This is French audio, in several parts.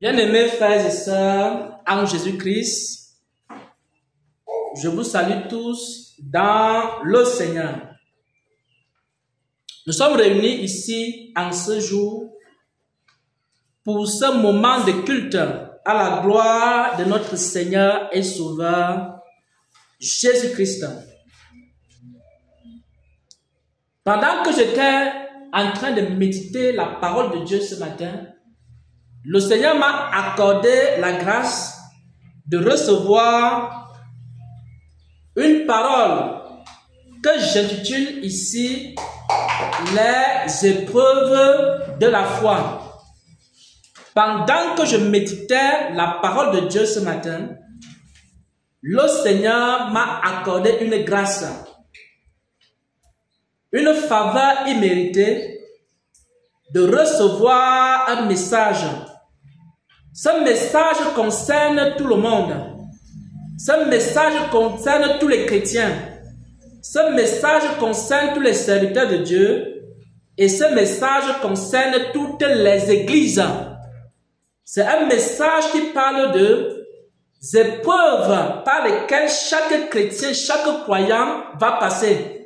Bien-aimés frères et sœurs en Jésus-Christ, je vous salue tous dans le Seigneur. Nous sommes réunis ici en ce jour pour ce moment de culte à la gloire de notre Seigneur et Sauveur Jésus-Christ. Pendant que j'étais en train de méditer la parole de Dieu ce matin, le Seigneur m'a accordé la grâce de recevoir une parole que j'intitule ici les épreuves de la foi. Pendant que je méditais la parole de Dieu ce matin, le Seigneur m'a accordé une grâce, une faveur imméritée de recevoir un message. Ce message concerne tout le monde. Ce message concerne tous les chrétiens. Ce message concerne tous les serviteurs de Dieu. Et ce message concerne toutes les églises. C'est un message qui parle de épreuves par lesquelles chaque chrétien, chaque croyant va passer.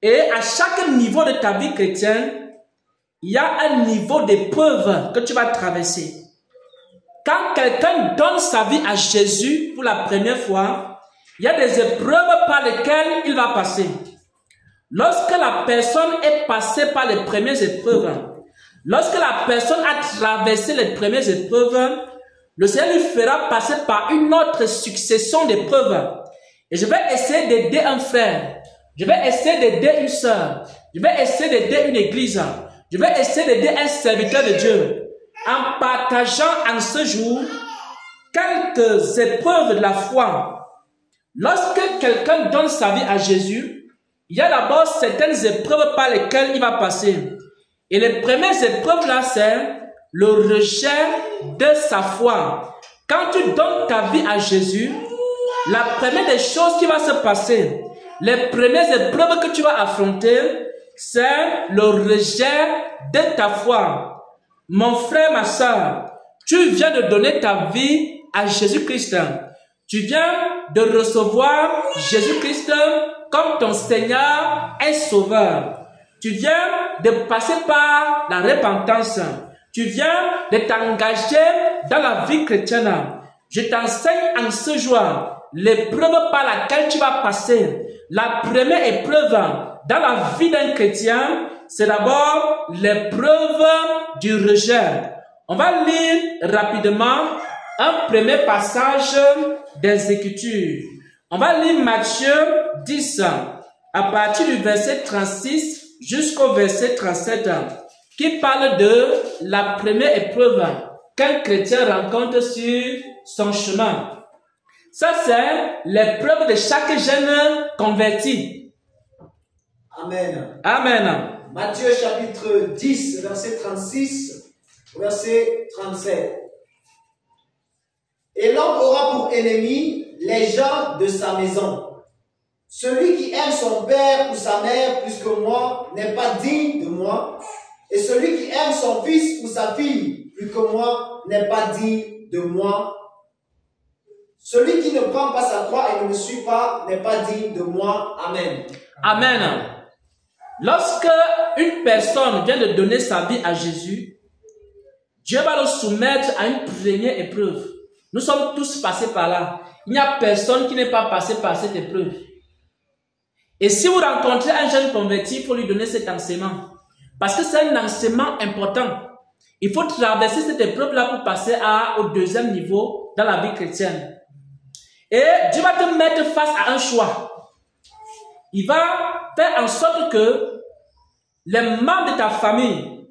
Et à chaque niveau de ta vie chrétienne, il y a un niveau d'épreuve que tu vas traverser. Quand quelqu'un donne sa vie à Jésus pour la première fois, il y a des épreuves par lesquelles il va passer. Lorsque la personne est passée par les premières épreuves, lorsque la personne a traversé les premières épreuves, le Seigneur lui fera passer par une autre succession d'épreuves. Et je vais essayer d'aider un frère. Je vais essayer d'aider une sœur. Je vais essayer d'aider une église. Je vais essayer d'aider un serviteur de Dieu en partageant en ce jour quelques épreuves de la foi. Lorsque quelqu'un donne sa vie à Jésus, il y a d'abord certaines épreuves par lesquelles il va passer. Et les premières épreuves là, c'est le rejet de sa foi. Quand tu donnes ta vie à Jésus, la première des choses qui va se passer, les premières épreuves que tu vas affronter, c'est le rejet de ta foi. Mon frère, ma soeur, tu viens de donner ta vie à Jésus-Christ. Tu viens de recevoir Jésus-Christ comme ton Seigneur et Sauveur. Tu viens de passer par la repentance. Tu viens de t'engager dans la vie chrétienne. Je t'enseigne en ce jour l'épreuve par laquelle tu vas passer. La première épreuve dans la vie d'un chrétien, c'est d'abord l'épreuve du rejet. On va lire rapidement un premier passage des Écritures. On va lire Matthieu 10, à partir du verset 36 jusqu'au verset 37, qui parle de la première épreuve qu'un chrétien rencontre sur son chemin. Ça, c'est l'épreuve de chaque jeune converti. Amen. Amen. Matthieu chapitre 10, verset 36, verset 37. Et l'homme aura pour ennemi les gens de sa maison. Celui qui aime son père ou sa mère plus que moi n'est pas digne de moi. Et celui qui aime son fils ou sa fille plus que moi n'est pas digne de moi. Celui qui ne prend pas sa croix et ne me suit pas n'est pas digne de moi. Amen. Amen. Lorsque une personne vient de donner sa vie à Jésus, Dieu va le soumettre à une première épreuve. Nous sommes tous passés par là. Il n'y a personne qui n'est pas passé par cette épreuve. Et si vous rencontrez un jeune converti, il faut lui donner cet enseignement. Parce que c'est un enseignement important. Il faut traverser cette épreuve-là pour passer au deuxième niveau dans la vie chrétienne. Et Dieu va te mettre face à un choix. Il va faire en sorte que les membres de ta famille,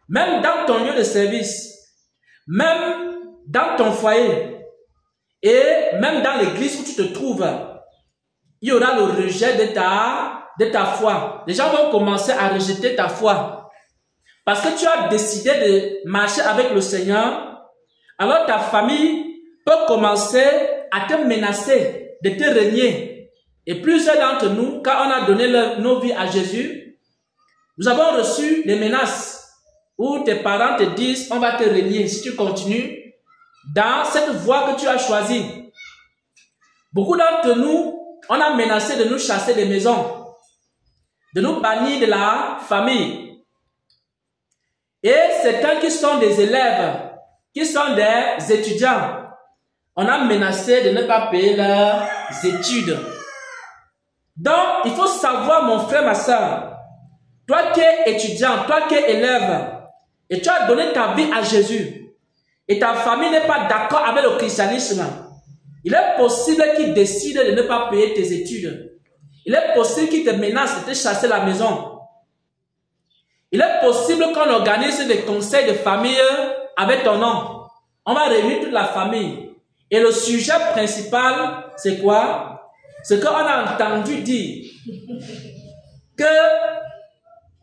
même dans ton lieu de service, même dans ton foyer, et même dans l'église où tu te trouves, il y aura le rejet de ta foi. Les gens vont commencer à rejeter ta foi. Parce que tu as décidé de marcher avec le Seigneur, alors ta famille peut commencer à te menacer, de te renier. Et plusieurs d'entre nous, quand on a donné nos vies à Jésus, nous avons reçu des menaces. où tes parents te disent on va te renier si tu continues dans cette voie que tu as choisie. Beaucoup d'entre nous, on a menacé de nous chasser des maisons, de nous bannir de la famille. Et certains qui sont des élèves, qui sont des étudiants, on a menacé de ne pas payer leurs études. Donc, il faut savoir, mon frère, ma soeur, toi qui es étudiant, toi qui es élève, et tu as donné ta vie à Jésus, et ta famille n'est pas d'accord avec le christianisme, il est possible qu'ils décident de ne pas payer tes études. Il est possible qu'ils te menacent de te chasser la maison. Il est possible qu'on organise des conseils de famille avec ton nom. On va réunir toute la famille. Et le sujet principal, c'est quoi? C'est qu'on a entendu dire que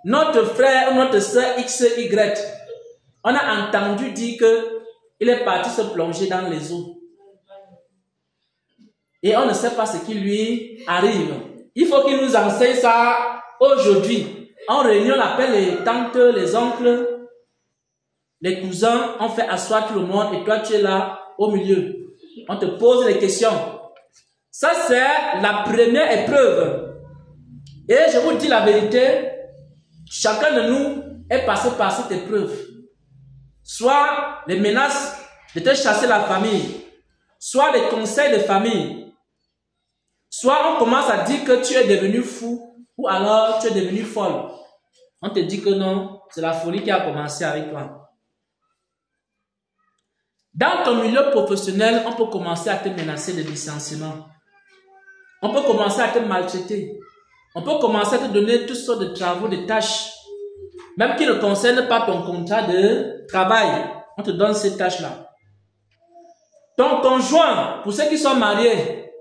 notre frère ou notre soeur XY, on a entendu dire qu'il est parti se plonger dans les eaux. Et on ne sait pas ce qui lui arrive. Il faut qu'il nous enseigne ça aujourd'hui. En réunion, on appelle les tantes, les oncles, les cousins, on fait asseoir tout le monde et toi tu es là au milieu. On te pose des questions. Ça c'est la première épreuve. Et je vous dis la vérité, chacun de nous est passé par cette épreuve. Soit les menaces de te chasser la famille, soit les conseils de famille, soit on commence à dire que tu es devenu fou, ou alors tu es devenu folle. On te dit que non, c'est la folie qui a commencé avec toi. Dans ton milieu professionnel, on peut commencer à te menacer de licenciement. On peut commencer à te maltraiter. On peut commencer à te donner toutes sortes de travaux, de tâches, même qui ne concernent pas ton contrat de travail. On te donne ces tâches-là. Ton conjoint, pour ceux qui sont mariés,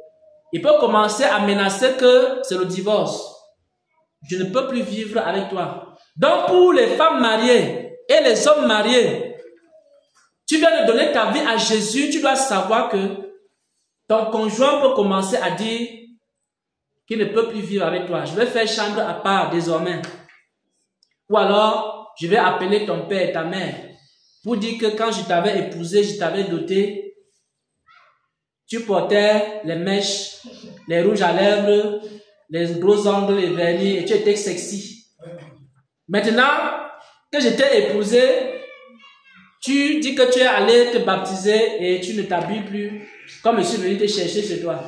il peut commencer à menacer que c'est le divorce. Je ne peux plus vivre avec toi. Donc pour les femmes mariées et les hommes mariés, tu viens de donner ta vie à Jésus, tu dois savoir que ton conjoint peut commencer à dire qu'il ne peut plus vivre avec toi. Je vais faire chambre à part désormais. Ou alors, je vais appeler ton père et ta mère pour dire que quand je t'avais épousé, je t'avais doté, tu portais les mèches, les rouges à lèvres, les gros ongles, les vernis, et tu étais sexy. Maintenant que je t'ai épousé, tu dis que tu es allé te baptiser et tu ne t'habilles plus comme je suis venu te chercher chez toi.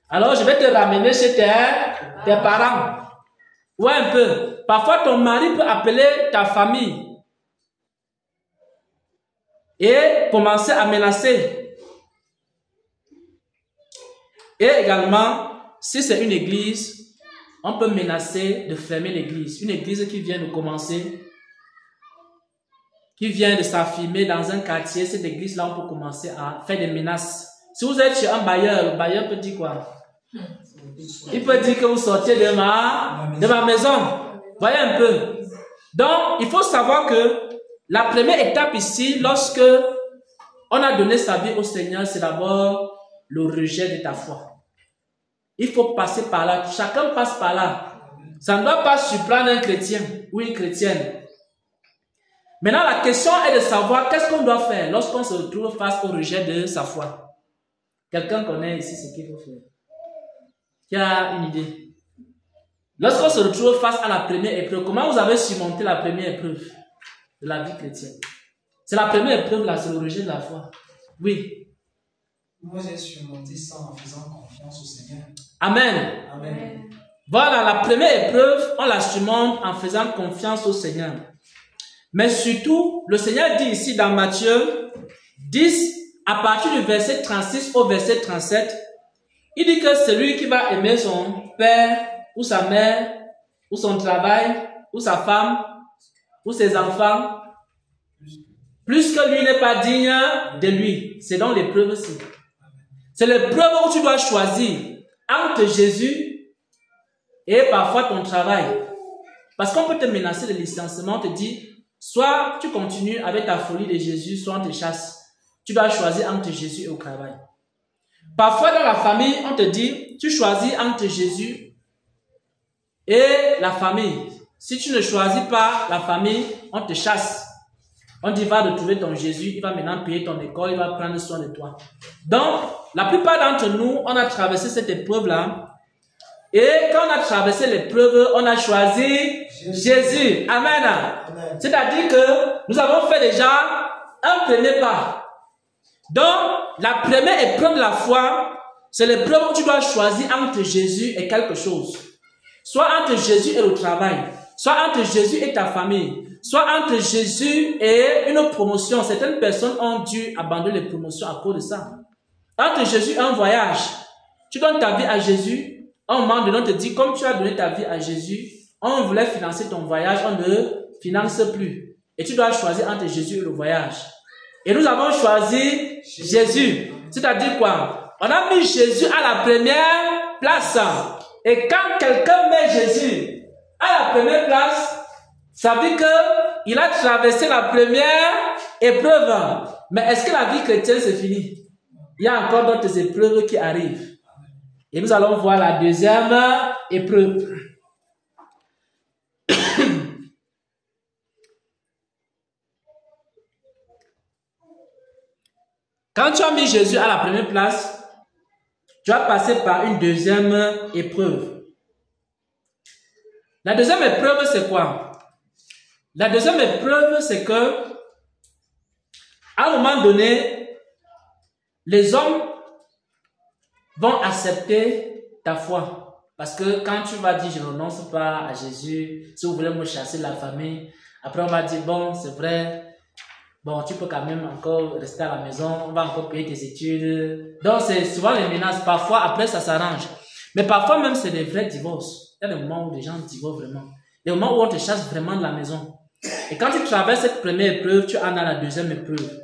Alors je vais te ramener chez tes parents. Ouais, un peu. Parfois ton mari peut appeler ta famille et commencer à menacer. Et également, si c'est une église, on peut menacer de fermer l'église. Une église qui vient de commencer, qui vient de s'affirmer dans un quartier, cette église-là, on peut commencer à faire des menaces. Si vous êtes chez un bailleur, le bailleur peut dire quoi? Il peut dire que vous sortez de ma maison. Voyez un peu. Donc, il faut savoir que la première étape ici, lorsque on a donné sa vie au Seigneur, c'est d'abord le rejet de ta foi. Il faut passer par là. Chacun passe par là. Ça ne doit pas surprendre un chrétien ou une chrétienne. Maintenant, la question est de savoir qu'est-ce qu'on doit faire lorsqu'on se retrouve face au rejet de sa foi. Quelqu'un connaît ici ce qu'il faut faire? Qui a une idée? Lorsqu'on se retrouve face à la première épreuve, comment vous avez surmonté la première épreuve de la vie chrétienne? C'est la première épreuve là, c'est le rejet de la foi. Oui. Moi, j'ai surmonté ça en faisant confiance au Seigneur. Amen. Amen. Voilà, la première épreuve, on la surmonte en faisant confiance au Seigneur. Mais surtout, le Seigneur dit ici dans Matthieu 10, à partir du verset 36 au verset 37, il dit que celui qui va aimer son père ou sa mère, ou son travail, ou sa femme, ou ses enfants, plus que lui n'est pas digne de lui. C'est donc l'épreuve-ci. C'est l'épreuve où tu dois choisir entre Jésus et parfois ton travail. Parce qu'on peut te menacer de licenciement, on te dit, soit tu continues avec ta folie de Jésus, soit on te chasse. Tu dois choisir entre Jésus et au travail. Parfois dans la famille, on te dit, tu choisis entre Jésus et la famille. Si tu ne choisis pas la famille, on te chasse. On dit, va retrouver ton Jésus, il va maintenant payer ton école, il va prendre soin de toi. Donc, la plupart d'entre nous, on a traversé cette épreuve-là. Et quand on a traversé l'épreuve, on a choisi Jésus. Amen. Amen. C'est-à-dire que nous avons fait déjà un premier pas. Donc, la première épreuve de la foi, c'est l'épreuve où tu dois choisir entre Jésus et quelque chose. Soit entre Jésus et le travail, soit entre Jésus et ta famille, soit entre Jésus et une promotion. Certaines personnes ont dû abandonner les promotions à cause de ça. Entre Jésus et un voyage, tu donnes ta vie à Jésus. À un moment donné, on te dit, comme tu as donné ta vie à Jésus, on voulait financer ton voyage, on ne finance plus. Et tu dois choisir entre Jésus et le voyage. Et nous avons choisi Jésus. C'est-à-dire quoi? On a mis Jésus à la première place. Et quand quelqu'un met Jésus à la première place, ça veut dire qu'il a traversé la première épreuve. Mais est-ce que la vie chrétienne c'est fini? Il y a encore d'autres épreuves qui arrivent. Et nous allons voir la deuxième épreuve. Quand tu as mis Jésus à la première place, tu vas passer par une deuxième épreuve. La deuxième épreuve, c'est quoi? La deuxième épreuve, c'est que, à un moment donné, les hommes vont accepter ta foi. Parce que quand tu vas dire, je ne renonce pas à Jésus, si vous voulez me chasser de la famille, après on va dire, bon, c'est vrai, bon, tu peux quand même encore rester à la maison, on va encore payer tes études. Donc, c'est souvent les menaces. Parfois, après, ça s'arrange. Mais parfois, même, c'est des vrais divorces. Il y a des moments où les gens divorcent vraiment. Des moments où on te chasse vraiment de la maison. Et quand tu traverses cette première épreuve, tu en as la deuxième épreuve.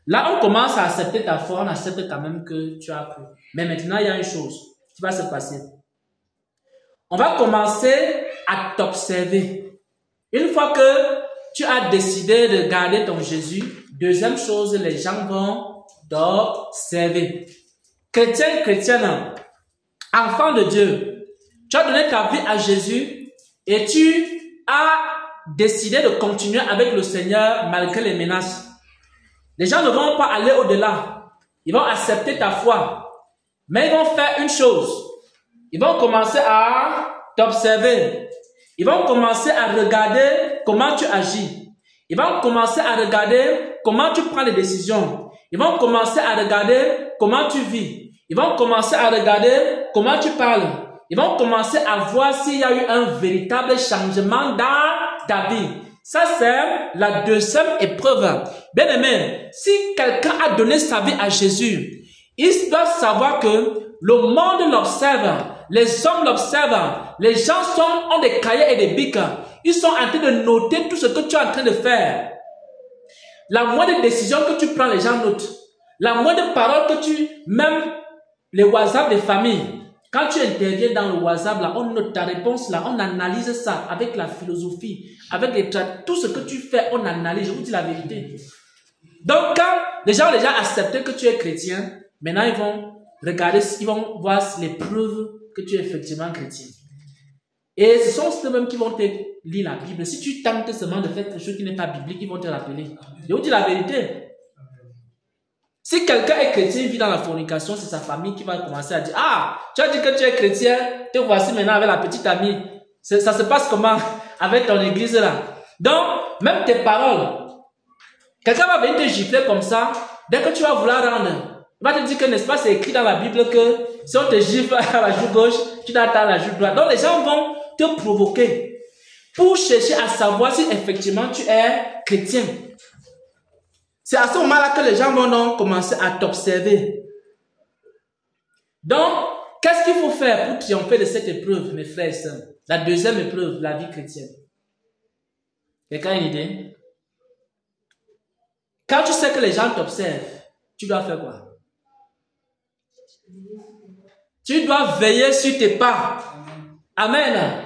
Là, on commence à accepter ta foi, on accepte quand même que tu as cru. Mais maintenant, il y a une chose qui va se passer. On va commencer à t'observer. Une fois que tu as décidé de garder ton Jésus, deuxième chose, les gens vont t'observer. Chrétien, chrétienne, enfant de Dieu, tu as donné ta vie à Jésus et tu as décidé de continuer avec le Seigneur malgré les menaces. Les gens ne vont pas aller au-delà. Ils vont accepter ta foi. Mais ils vont faire une chose. Ils vont commencer à t'observer. Ils vont commencer à regarder comment tu agis. Ils vont commencer à regarder comment tu prends les décisions. Ils vont commencer à regarder comment tu vis. Ils vont commencer à regarder comment tu parles. Ils vont commencer à voir s'il y a eu un véritable changement dans ta vie. Ça, c'est la deuxième épreuve. Bien aimé, si quelqu'un a donné sa vie à Jésus, il doit savoir que le monde l'observe, les hommes l'observent, les gens ont des cahiers et des bics. Ils sont en train de noter tout ce que tu es en train de faire. La moindre décision que tu prends, les gens notent. La moindre parole que même les WhatsApp des familles, quand tu interviens dans le WhatsApp, là, on note ta réponse, là, on analyse ça avec la philosophie, avec tout ce que tu fais, on analyse, je vous dis la vérité. Donc, quand les gens ont déjà accepté que tu es chrétien, maintenant ils vont regarder, ils vont voir les preuves que tu es effectivement chrétien. Et ce sont ceux-mêmes qui vont te lire la Bible. Si tu tentes seulement de faire quelque chose qui n'est pas biblique, ils vont te rappeler. Je vous dis la vérité. Si quelqu'un est chrétien, vit dans la fornication, c'est sa famille qui va commencer à dire, ah, tu as dit que tu es chrétien, te voici maintenant avec la petite amie. Ça se passe comment avec ton église là? Donc, même tes paroles, quelqu'un va venir te gifler comme ça, dès que tu vas vouloir rendre, il va te dire que, n'est-ce pas, c'est écrit dans la Bible que si on te gifle à la joue gauche, tu dois attendre la joue droite. Donc, les gens vont te provoquer pour chercher à savoir si effectivement tu es chrétien. C'est à ce moment-là que les gens vont donc commencer à t'observer. Donc, qu'est-ce qu'il faut faire pour triompher de cette épreuve, mes frères et sœurs? La deuxième épreuve, la vie chrétienne. Quelqu'un a une idée? Quand tu sais que les gens t'observent, tu dois faire quoi? Tu dois veiller sur tes pas. Amen.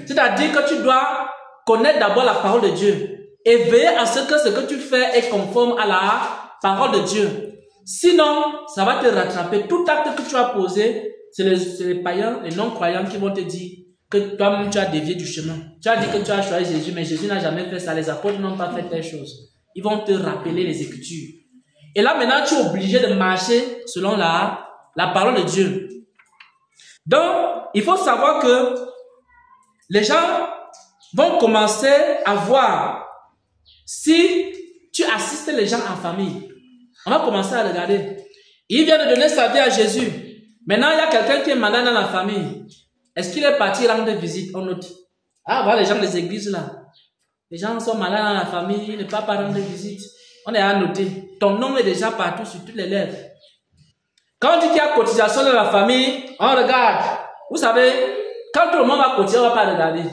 C'est-à-dire que tu dois connaître d'abord la parole de Dieu. Et veiller à ce que tu fais est conforme à la parole de Dieu. Sinon, ça va te rattraper. Tout acte que tu as posé, c'est les païens, les non-croyants qui vont te dire que toi-même tu as dévié du chemin. Tu as dit que tu as choisi Jésus, mais Jésus n'a jamais fait ça. Les apôtres n'ont pas fait telle chose. Ils vont te rappeler les Écritures. Et là, maintenant, tu es obligé de marcher selon la parole de Dieu. Donc, il faut savoir que les gens vont commencer à voir si tu assistes les gens en famille. On va commencer à regarder. Il vient de donner sa vie à Jésus. Maintenant, il y a quelqu'un qui est malade dans la famille. Est-ce qu'il est parti rendre visite? On note. Ah, voilà les gens des églises là. Les gens sont malades dans la famille, ils ne peuvent pas rendre visite. On est à noter. Ton nom est déjà partout sur toutes les lèvres. Quand on dit qu'il y a cotisation dans la famille, on regarde. Vous savez, quand tout le monde va cotiser, on ne va pas regarder.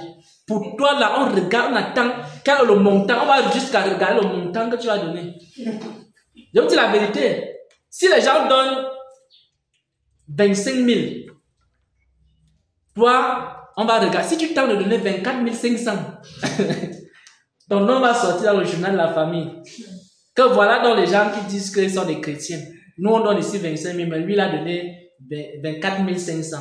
Pour toi là, on regarde, on attend. Quel est le montant? On va jusqu'à regarder le montant que tu vas donner. Je vous dis la vérité. Si les gens donnent 25 000, toi, on va regarder. Si tu tentes de donner 24 500, ton nom va sortir dans le journal de la famille. Que voilà donc les gens qui disent qu'ils sont des chrétiens. Nous, on donne ici 25 000, mais lui, il a donné 24 500.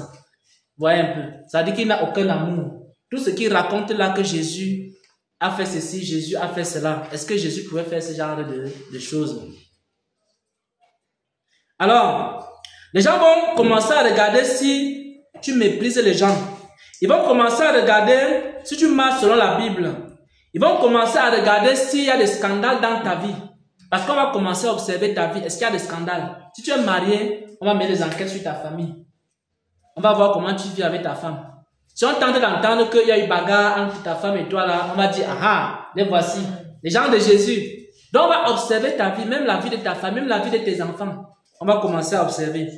Voyez un peu. Ça veut dire qu'il n'a aucun amour. Tout ce qu'il raconte là que Jésus a fait ceci, Jésus a fait cela. Est-ce que Jésus pouvait faire ce genre de choses? Alors, les gens vont commencer à regarder si tu méprises les gens. Ils vont commencer à regarder si tu marches selon la Bible. Ils vont commencer à regarder s'il y a des scandales dans ta vie. Parce qu'on va commencer à observer ta vie. Est-ce qu'il y a des scandales? Si tu es marié, on va mettre des enquêtes sur ta famille. On va voir comment tu vis avec ta femme. Si on tente d'entendre qu'il y a eu bagarre entre ta femme et toi là, on va dire, ah, les voici, les gens de Jésus. Donc on va observer ta vie, même la vie de ta femme, même la vie de tes enfants. On va commencer à observer.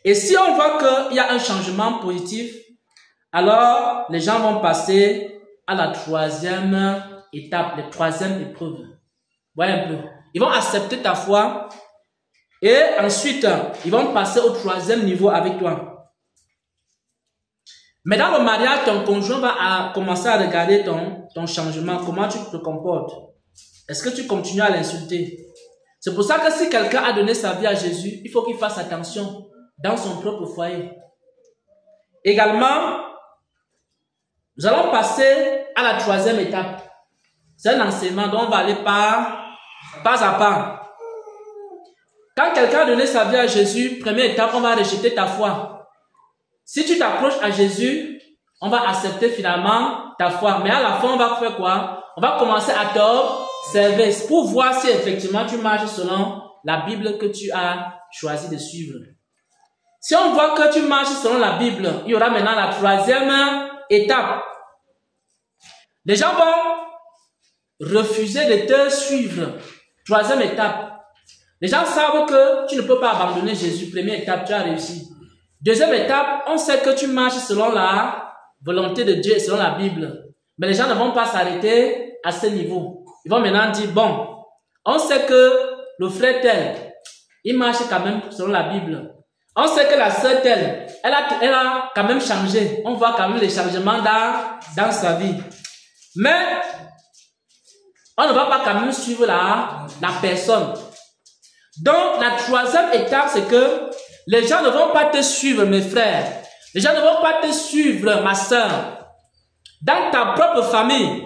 Et si on voit qu'il y a un changement positif, alors les gens vont passer à la troisième étape, la troisième épreuve. Voyez un peu. Ils vont accepter ta foi et ensuite, ils vont passer au troisième niveau avec toi. Mais dans le mariage, ton conjoint va commencer à regarder ton changement, comment tu te comportes. Est-ce que tu continues à l'insulter? C'est pour ça que si quelqu'un a donné sa vie à Jésus, il faut qu'il fasse attention dans son propre foyer. Également, nous allons passer à la troisième étape. C'est un enseignement dont on va aller pas à pas. Quand quelqu'un a donné sa vie à Jésus, première étape, on va rejeter ta foi. Si tu t'approches à Jésus, on va accepter finalement ta foi. Mais à la fin, on va faire quoi? On va commencer à t'observer pour voir si effectivement tu marches selon la Bible que tu as choisi de suivre. Si on voit que tu marches selon la Bible, il y aura maintenant la troisième étape. Les gens vont refuser de te suivre. Troisième étape. Les gens savent que tu ne peux pas abandonner Jésus. Première étape, tu as réussi. Deuxième étape, on sait que tu marches selon la volonté de Dieu et selon la Bible. Mais les gens ne vont pas s'arrêter à ce niveau. Ils vont maintenant dire, bon, on sait que le frère tel, il marche quand même selon la Bible. On sait que la sœur telle, elle a quand même changé. On voit quand même les changements dans sa vie. Mais, on ne va pas quand même suivre la personne. Donc, la troisième étape, c'est que les gens ne vont pas te suivre, mes frères. Les gens ne vont pas te suivre, ma soeur. Dans ta propre famille,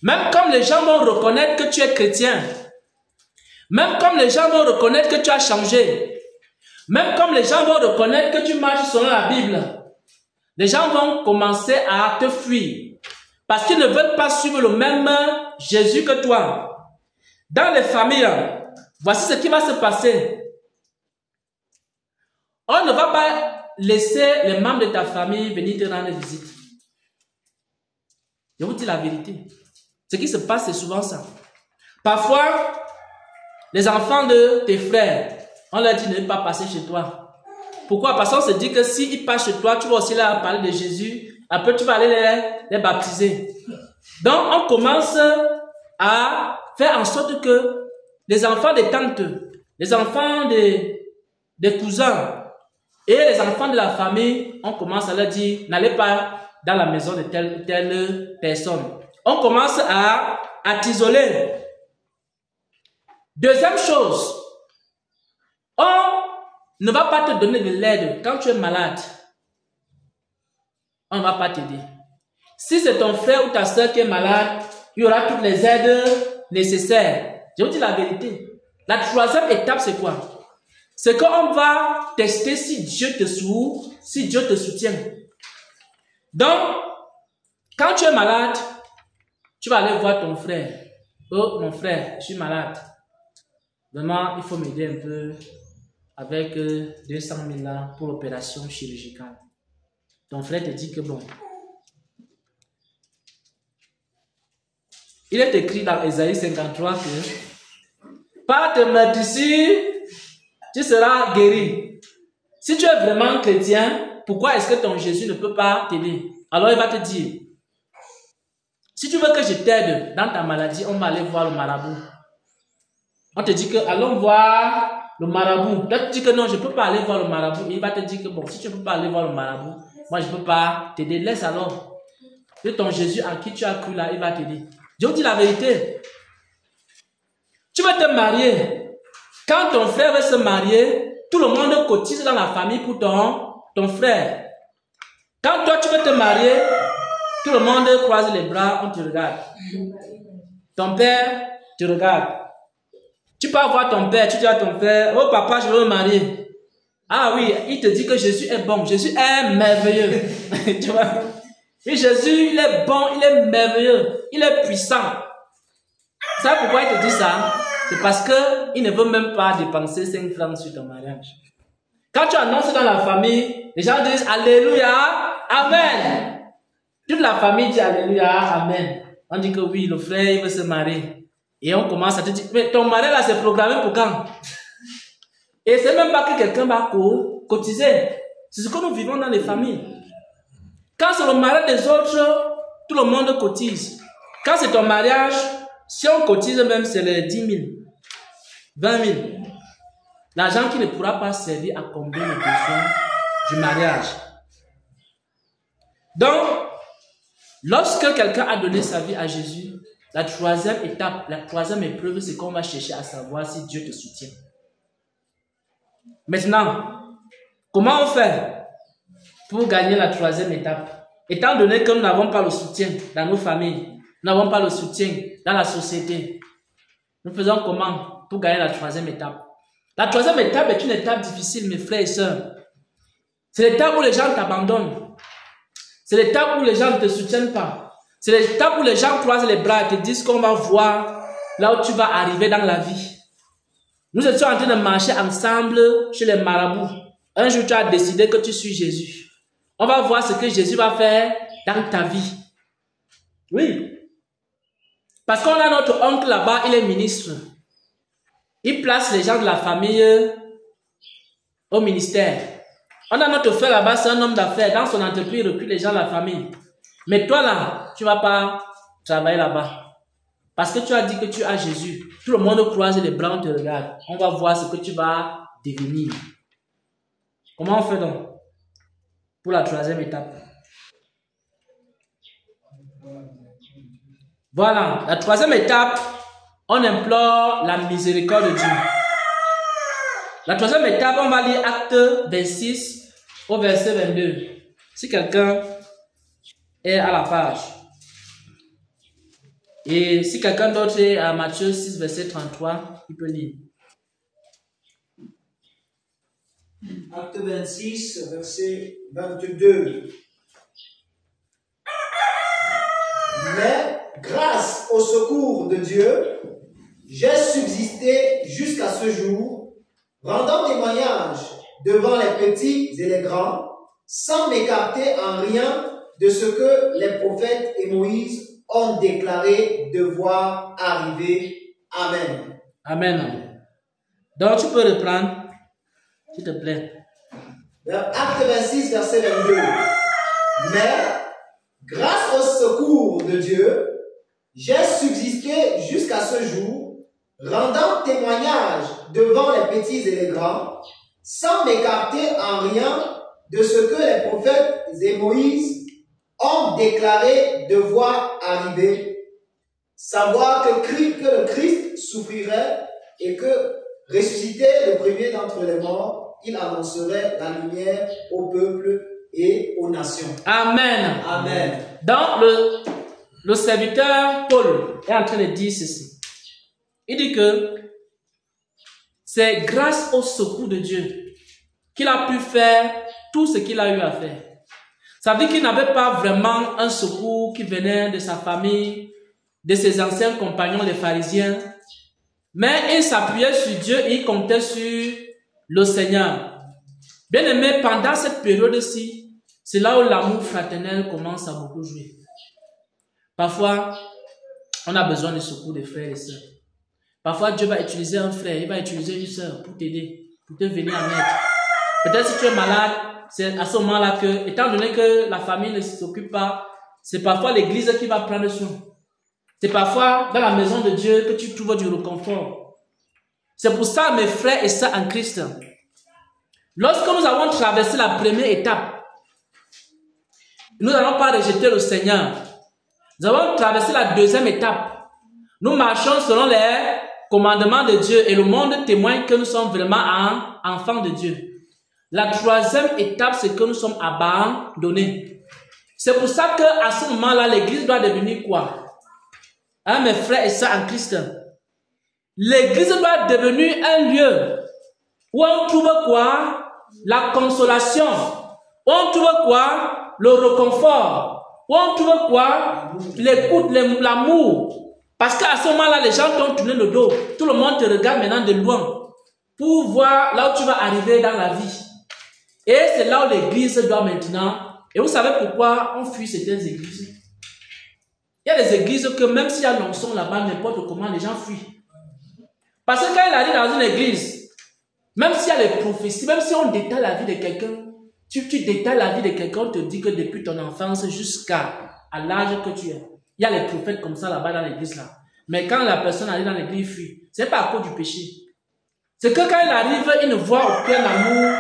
même comme les gens vont reconnaître que tu es chrétien, même comme les gens vont reconnaître que tu as changé, même comme les gens vont reconnaître que tu marches selon la Bible, les gens vont commencer à te fuir parce qu'ils ne veulent pas suivre le même Jésus que toi. Dans les familles, voici ce qui va se passer. On ne va pas laisser les membres de ta famille venir te rendre visite. Je vous dis la vérité. Ce qui se passe, c'est souvent ça. Parfois, les enfants de tes frères, on leur dit de ne pas passer chez toi. Pourquoi? Parce qu'on se dit que s'ils passent chez toi, tu vas aussi leur parler de Jésus. Après, tu vas aller les baptiser. Donc, on commence à faire en sorte que les enfants des tantes, les enfants des cousins et les enfants de la famille, on commence à leur dire, n'allez pas dans la maison de telle personne. On commence à t'isoler. Deuxième chose, on ne va pas te donner de l'aide quand tu es malade. On ne va pas t'aider. Si c'est ton frère ou ta soeur qui est malade, il y aura toutes les aides nécessaire. Je vous dis la vérité. La troisième étape, c'est quoi? C'est qu'on va tester si Dieu te soutient. Donc, quand tu es malade, tu vas aller voir ton frère. Oh, mon frère, je suis malade. Vraiment, il faut m'aider un peu avec 200 000 là pour l'opération chirurgicale. Ton frère te dit que bon. Il est écrit dans Ésaïe 53 que par tes meurtrissures, tu seras guéri. Si tu es vraiment chrétien, pourquoi est-ce que ton Jésus ne peut pas t'aider? Alors il va te dire, si tu veux que je t'aide dans ta maladie, on va aller voir le marabout. On te dit que allons voir le marabout. Toi tu dis que non, je ne peux pas aller voir le marabout. Il va te dire que bon, si tu ne peux pas aller voir le marabout, moi je ne peux pas t'aider. Laisse alors. Et ton Jésus en qui tu as cru là, il va t'aider. Je vous dis la vérité. Tu veux te marier. Quand ton frère veut se marier, tout le monde cotise dans la famille pour ton frère. Quand toi tu veux te marier, tout le monde croise les bras, on te regarde. Ton père te regarde. Tu peux voir ton père, tu dis à ton père, oh papa, je veux me marier. Ah oui, il te dit que Jésus est bon, Jésus est merveilleux. Tu vois? Et Jésus, il est bon, il est merveilleux, il est puissant. Tu sais pourquoi il te dit ça? C'est parce qu'il ne veut même pas dépenser 5 francs sur ton mariage. Quand tu annonces dans la famille, les gens disent Alléluia, Amen. Toute la famille dit Alléluia, Amen. On dit que oui, le frère, il veut se marier. Et on commence à te dire, mais ton mariage là, c'est programmé pour quand? Et c'est même pas que quelqu'un va cotiser. C'est ce que nous vivons dans les familles. Quand c'est le mariage des autres, tout le monde cotise. Quand c'est ton mariage, si on cotise même, c'est les 10 000, 20 000. L'argent qui ne pourra pas servir à combler les besoins du mariage. Donc, lorsque quelqu'un a donné sa vie à Jésus, la troisième étape, la troisième épreuve, c'est qu'on va chercher à savoir si Dieu te soutient. Maintenant, comment on fait pour gagner la troisième étape? Étant donné que nous n'avons pas le soutien dans nos familles, nous n'avons pas le soutien dans la société, nous faisons comment pour gagner la troisième étape? La troisième étape est une étape difficile, mes frères et sœurs. C'est l'étape où les gens t'abandonnent. C'est l'étape où les gens ne te soutiennent pas. C'est l'étape où les gens croisent les bras et te disent qu'on va voir là où tu vas arriver dans la vie. Nous étions en train de marcher ensemble chez les marabouts. Un jour, tu as décidé que tu suis Jésus. On va voir ce que Jésus va faire dans ta vie. Oui. Parce qu'on a notre oncle là-bas, il est ministre. Il place les gens de la famille au ministère. On a notre frère là-bas, c'est un homme d'affaires. Dans son entreprise, il recrute les gens de la famille. Mais toi là, tu ne vas pas travailler là-bas. Parce que tu as dit que tu as Jésus. Tout le monde croise les bras, on te regarde. On va voir ce que tu vas devenir. Comment on fait donc pour la troisième étape? Voilà, la troisième étape, on implore la miséricorde de Dieu. La troisième étape, on va lire Acte 26 au verset 22. Si quelqu'un est à la page. Et si quelqu'un d'autre est à Matthieu 6, verset 33, il peut lire. Acte 26, verset 22. Mais grâce au secours de Dieu, j'ai subsisté jusqu'à ce jour, rendant témoignage devant les petits et les grands, sans m'écarter en rien de ce que les prophètes et Moïse ont déclaré devoir arriver. Amen. Amen. Donc tu peux reprendre, s'il te plaît. Acte 26, verset 22. Mais, grâce au secours de Dieu, j'ai subsisté jusqu'à ce jour, rendant témoignage devant les petits et les grands, sans m'écarter en rien de ce que les prophètes et Moïse ont déclaré devoir arriver, savoir que le Christ souffrirait et que, ressuscité le premier d'entre les morts, il annoncerait la lumière au peuple et aux nations. Amen. Amen. Donc, le serviteur Paul est en train de dire ceci. Il dit que c'est grâce au secours de Dieu qu'il a pu faire tout ce qu'il a eu à faire. Ça veut dire qu'il n'avait pas vraiment un secours qui venait de sa famille, de ses anciens compagnons, les pharisiens, mais il s'appuyait sur Dieu et il comptait sur le Seigneur. Bien aimé, pendant cette période-ci, c'est là où l'amour fraternel commence à beaucoup jouer. Parfois, on a besoin de secours des frères et sœurs. Parfois, Dieu va utiliser un frère, il va utiliser une sœur pour t'aider, pour te venir en aide. Peut-être si tu es malade, c'est à ce moment-là que, étant donné que la famille ne s'occupe pas, c'est parfois l'église qui va prendre soin. C'est parfois dans la maison de Dieu que tu trouves du réconfort. C'est pour ça, mes frères et sœurs en Christ, lorsque nous avons traversé la première étape, nous n'allons pas rejeter le Seigneur. Nous avons traversé la deuxième étape. Nous marchons selon les commandements de Dieu et le monde témoigne que nous sommes vraiment enfants de Dieu. La troisième étape, c'est que nous sommes abandonnés. C'est pour ça qu'à ce moment-là, l'église doit devenir quoi? Hein, mes frères et sœurs en Christ? L'église doit devenir un lieu où on trouve quoi? La consolation. Où on trouve quoi? Le réconfort. Où on trouve quoi? L'écoute, l'amour. Parce qu'à ce moment-là, les gens t'ont tourné le dos. Tout le monde te regarde maintenant de loin pour voir là où tu vas arriver dans la vie. Et c'est là où l'église doit maintenant. Et vous savez pourquoi on fuit certaines églises? Il y a des églises que même s'il y a l'onction là-bas, n'importe comment, les gens fuient. Parce que quand il arrive dans une église, même s'il y a les prophéties, même si on détaille la vie de quelqu'un, tu détailles la vie de quelqu'un, on te dit que depuis ton enfance jusqu'à l'âge que tu es, il y a les prophètes comme ça là-bas dans l'église là. Mais quand la personne arrive dans l'église, il fuit. Ce n'est pas à cause du péché. C'est que quand il arrive, il ne voit aucun amour,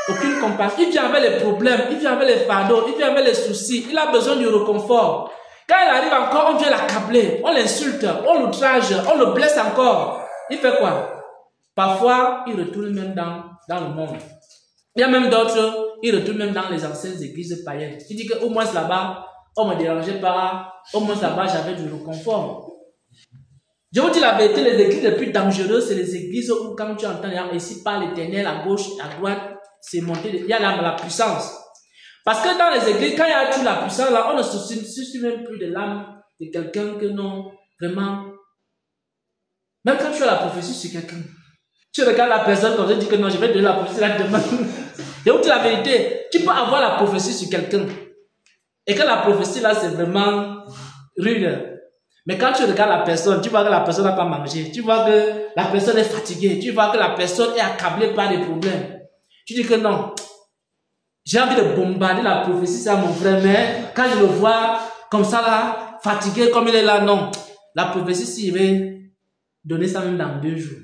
aucune compassion. Il vient avec les problèmes, il vient avec les fardeaux, il vient avec les soucis. Il a besoin du réconfort. Quand il arrive encore, on vient l'accabler, on l'insulte, on l'outrage, on le blesse encore. Il fait quoi? Parfois, il retourne même dans le monde. Il y a même d'autres, il retourne même dans les anciennes églises païennes. Il dit qu'au moins là-bas, on ne me dérangeait pas, au moins là-bas, j'avais du réconfort. Je vous dis la vérité, les églises les plus dangereuses, c'est les églises où quand tu entends, ici par l'Éternel, à gauche, à droite, c'est monté, il y a la puissance. Parce que dans les églises, quand il y a toute la puissance, là, on ne se soucie même plus de l'âme de quelqu'un que non, vraiment. Même quand tu as la prophétie sur quelqu'un, tu regardes la personne comme ça, tu dis que non, je vais donner la prophétie là demain. Je vous dis la vérité, tu peux avoir la prophétie sur quelqu'un. Et que la prophétie là, c'est vraiment rude. Mais quand tu regardes la personne, tu vois que la personne n'a pas mangé. Tu vois que la personne est fatiguée. Tu vois que la personne est accablée par des problèmes. Tu dis que non. J'ai envie de bombarder la prophétie à mon frère, mais quand je le vois comme ça là, fatigué comme il est là, non. La prophétie, s'il veut donner ça même dans 2 jours.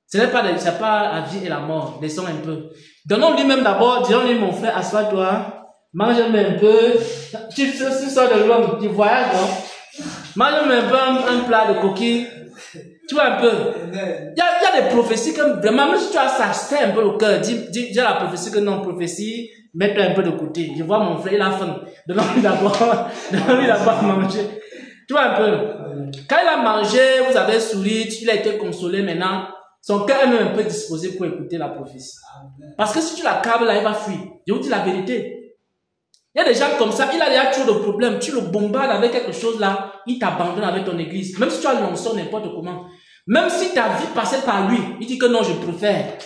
Ce n'est pas la vie et la mort. Laissons un peu. Donnons-lui même d'abord, disons-lui mon frère, assois-toi, mange-moi un peu. Tu sors de loin, tu voyages, non? Mange-moi un peu un plat de coquille. Tu vois un peu. Il y a des prophéties que vraiment, même si tu as ça, fait un peu le cœur. Dis à la prophétie que non, prophétie, mets-toi un peu de côté. Je vois mon frère, il a faim. Donne-lui d'abord à manger. Tu vois un peu. Quand il a mangé, vous avez souri, il a été consolé maintenant. Son cœur est même un peu disposé pour écouter la prophétie. Parce que si tu l'accables là, il va fuir. Je vous dis la vérité. Il y a des gens comme ça, il a déjà trop de problèmes. Tu le bombardes avec quelque chose là, il t'abandonne avec ton église. Même si tu as l'onction n'importe comment. Même si ta vie passait par lui, il dit que non, je préfère.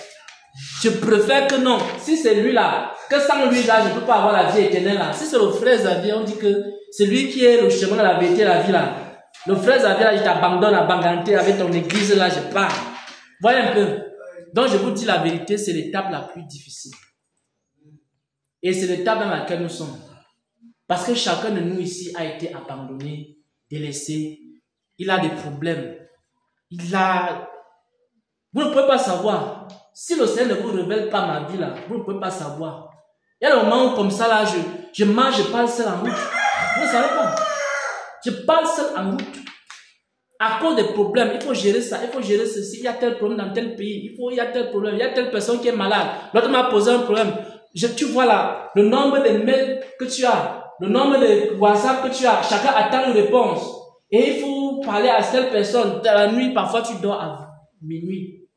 Je préfère que non. Si c'est lui là, que sans lui là, je ne peux pas avoir la vie éternelle là. Si c'est le frère Xavier, on dit que c'est lui qui est le chemin de la vérité, la vie là. Le frère Xavier là, il t'abandonne à Banganté avec ton église là, je pars. Voyez un peu. Donc je vous dis la vérité, c'est l'étape la plus difficile. Et c'est l'étape dans laquelle nous sommes. Parce que chacun de nous ici a été abandonné, délaissé. Il a des problèmes. Vous ne pouvez pas savoir. Si le Seigneur ne vous révèle pas ma vie là, vous ne pouvez pas savoir. Il y a des moments où comme ça là, je marche, je parle seul en route. Vous ne savez pas. Je parle seul en route. À cause des problèmes, il faut gérer ça, il faut gérer ceci. Il y a tel problème dans tel pays. Il y a tel problème, il y a telle personne qui est malade. L'autre m'a posé un problème. Tu vois là, le nombre de mails que tu as, le nombre de WhatsApp que tu as, chacun attend une réponse. Et il faut parler à telle personne. Dans la nuit, parfois tu dors à minuit.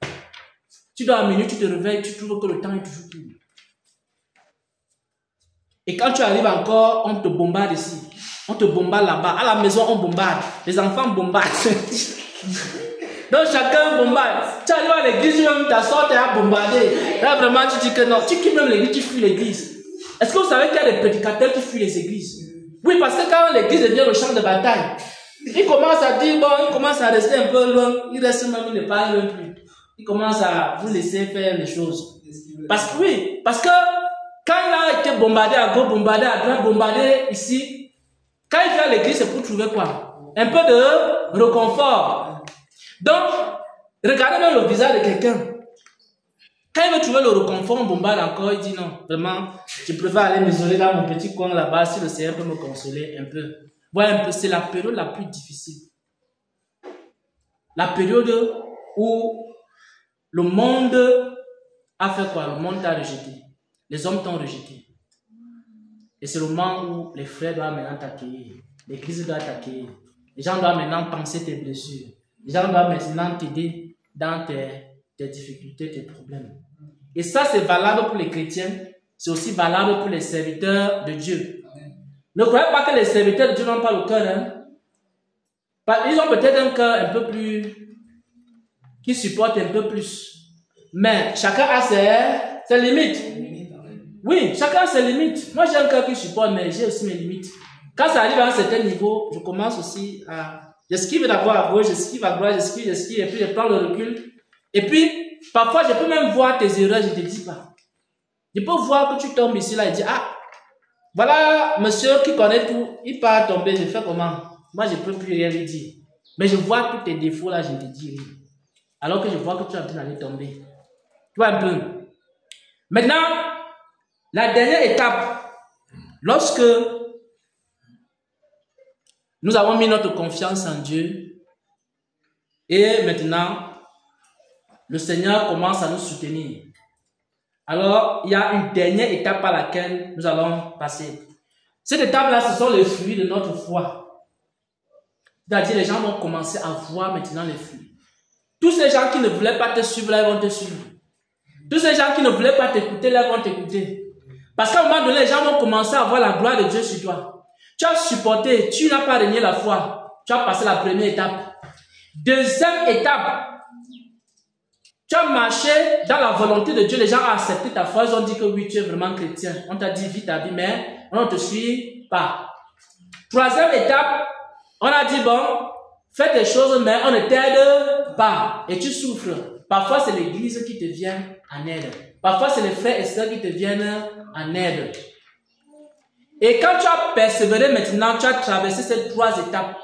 Tu dors à minuit, tu te réveilles, tu trouves que le temps est toujours court. Et quand tu arrives encore, on te bombarde ici. On te bombarde là-bas. À la maison, on bombarde. Les enfants bombardent. Donc chacun bombarde. Tu arrives à l'église, tu même t'assois, tu es bombardé. Là vraiment, tu dis que non. Tu quittes même l'église, tu fuis l'église. Est-ce que vous savez qu'il y a des prédicateurs qui fuient les églises? Oui, parce que quand l'église devient le champ de bataille, il commence à dire, bon, il commence à rester un peu loin. Il reste même, il ne parle même plus. Il commence à vous laisser faire les choses. Parce que oui, parce que quand il a été bombardé à gauche, bombardé à droite, bombardé ici, quand il vient à l'église, c'est pour trouver quoi? Un peu de réconfort. Donc, regardez même le visage de quelqu'un. Quand il veut trouver le réconfort, on bombarde encore, il dit non, vraiment, je préfère aller m'isoler dans mon petit coin là-bas, si le Seigneur peut me consoler un peu. Voilà un peu, c'est la période la plus difficile. La période où le monde a fait quoi? Le monde t'a rejeté. Les hommes t'ont rejeté. Et c'est le moment où les frères doivent maintenant t'accueillir. L'église doit t'accueillir. Les gens doivent maintenant penser tes blessures. Les gens doivent maintenant t'aider dans tes difficultés, tes problèmes. Et ça, c'est valable pour les chrétiens. C'est aussi valable pour les serviteurs de Dieu. Ne croyez pas que les serviteurs de Dieu n'ont pas le cœur. Hein? Ils ont peut-être un cœur un peu plus... qui supporte un peu plus. Mais chacun a ses limites. Oui, chacun a ses limites. Moi, j'ai un cœur qui supporte, mais j'ai aussi mes limites. Quand ça arrive à un certain niveau, je commence aussi à... J'esquive d'abord à gauche, j'esquive à droite, j'esquive, et puis je prends le recul. Et puis, parfois, je peux même voir tes erreurs, je ne te dis pas. Je peux voir que tu tombes ici, là, et dire, ah, voilà, monsieur qui connaît tout, il part tomber, je fais comment? Moi, je ne peux plus rien lui dire. Mais je vois tous tes défauts, là, je ne te dis rien. Alors que je vois que tu es en train d'aller tomber. Tu vois un peu. Maintenant, la dernière étape, lorsque nous avons mis notre confiance en Dieu, et maintenant, le Seigneur commence à nous soutenir. Alors, il y a une dernière étape par laquelle nous allons passer. Cette étape-là, ce sont les fruits de notre foi. C'est-à-dire, les gens vont commencer à voir maintenant les fruits. Tous ces gens qui ne voulaient pas te suivre, là, ils vont te suivre. Tous ces gens qui ne voulaient pas t'écouter, là, ils vont t'écouter. Parce qu'à un moment donné, les gens vont commencer à voir la gloire de Dieu sur toi. Tu as supporté, tu n'as pas renié la foi. Tu as passé la première étape. Deuxième étape, tu as marché dans la volonté de Dieu. Les gens ont accepté ta foi. Ils ont dit que oui, tu es vraiment chrétien. On t'a dit, vis ta vie, mais on ne te suit pas. Troisième étape, on a dit, bon, fais des choses, mais on ne t'aide pas. Et tu souffres. Parfois, c'est l'église qui te vient en aide. Parfois, c'est les frères et sœurs qui te viennent en aide. Et quand tu as persévéré maintenant, tu as traversé ces trois étapes.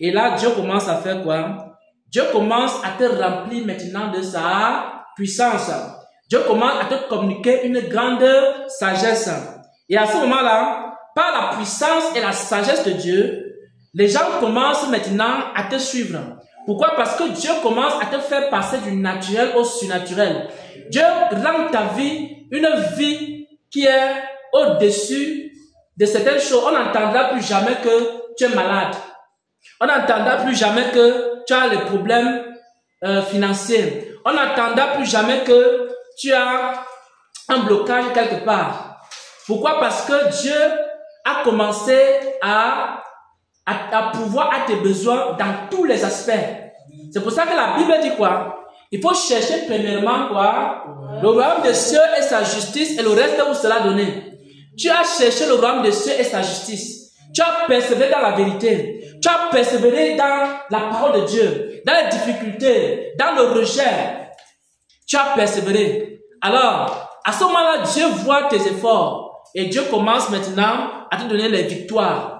Et là, Dieu commence à faire quoi? Dieu commence à te remplir maintenant de sa puissance. Dieu commence à te communiquer une grande sagesse. Et à ce moment-là, par la puissance et la sagesse de Dieu, les gens commencent maintenant à te suivre. Pourquoi? Parce que Dieu commence à te faire passer du naturel au surnaturel. Dieu rend ta vie une vie qui est au-dessus de certaines choses. On n'entendra plus jamais que tu es malade. On n'entendra plus jamais que tu as des problèmes financiers. On n'entendra plus jamais que tu as un blocage quelque part. Pourquoi? Parce que Dieu a commencé à pouvoir à tes besoins dans tous les aspects. C'est pour ça que la Bible dit quoi? Il faut chercher premièrement quoi? Le royaume des cieux et sa justice, et le reste vous sera donné. Tu as cherché le royaume des cieux et sa justice. Tu as persévéré dans la vérité. Tu as persévéré dans la parole de Dieu, dans les difficultés, dans le rejet. Tu as persévéré. Alors, à ce moment-là, Dieu voit tes efforts et Dieu commence maintenant à te donner les victoires.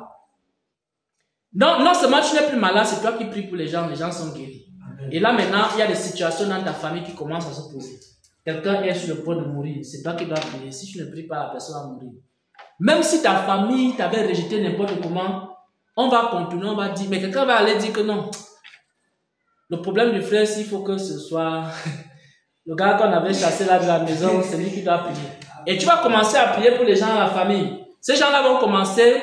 Non seulement tu n'es plus malade, c'est toi qui pries pour les gens sont guéris. Et là maintenant, il y a des situations dans ta famille qui commencent à se poser. Quelqu'un est sur le point de mourir, c'est toi qui dois prier. Si tu ne pries pas, la personne va mourir. Même si ta famille t'avait rejeté n'importe comment, on va continuer, on va dire, mais quelqu'un va aller dire que non. Le problème du frère, s'il faut que ce soit le gars qu'on avait chassé là de la maison, c'est lui qui doit prier. Et tu vas commencer à prier pour les gens dans la famille. Ces gens-là vont commencer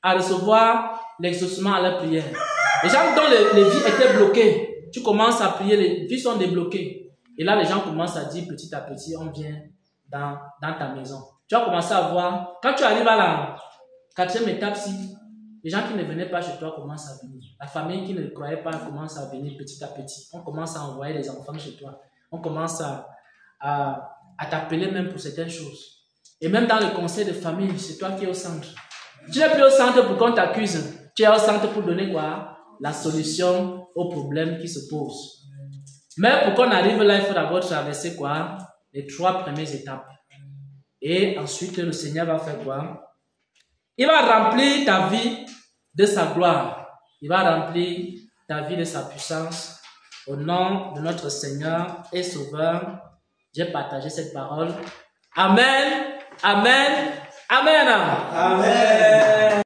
à recevoir l'exaucement à leur prière. Les gens dont les vies étaient bloquées, tu commences à prier, les vies sont débloquées. Et là, les gens commencent à dire petit à petit, on vient dans ta maison. Tu vas commencer à voir, quand tu arrives à la 4e étape, si les gens qui ne venaient pas chez toi commencent à venir. La famille qui ne croyait pas commence à venir petit à petit. On commence à envoyer les enfants chez toi. On commence à t'appeler même pour certaines choses. Et même dans le conseil de famille, c'est toi qui es au centre. Tu n'es plus au centre pour qu'on t'accuse. Tu es au centre pour donner quoi? La solution aux problèmes qui se posent. Mais pour qu'on arrive là, il faut d'abord traverser quoi? Les 3 premières étapes. Et ensuite, le Seigneur va faire quoi? Il va remplir ta vie de sa gloire. Il va remplir ta vie de sa puissance. Au nom de notre Seigneur et Sauveur, j'ai partagé cette parole. Amen, amen, amen. Amen.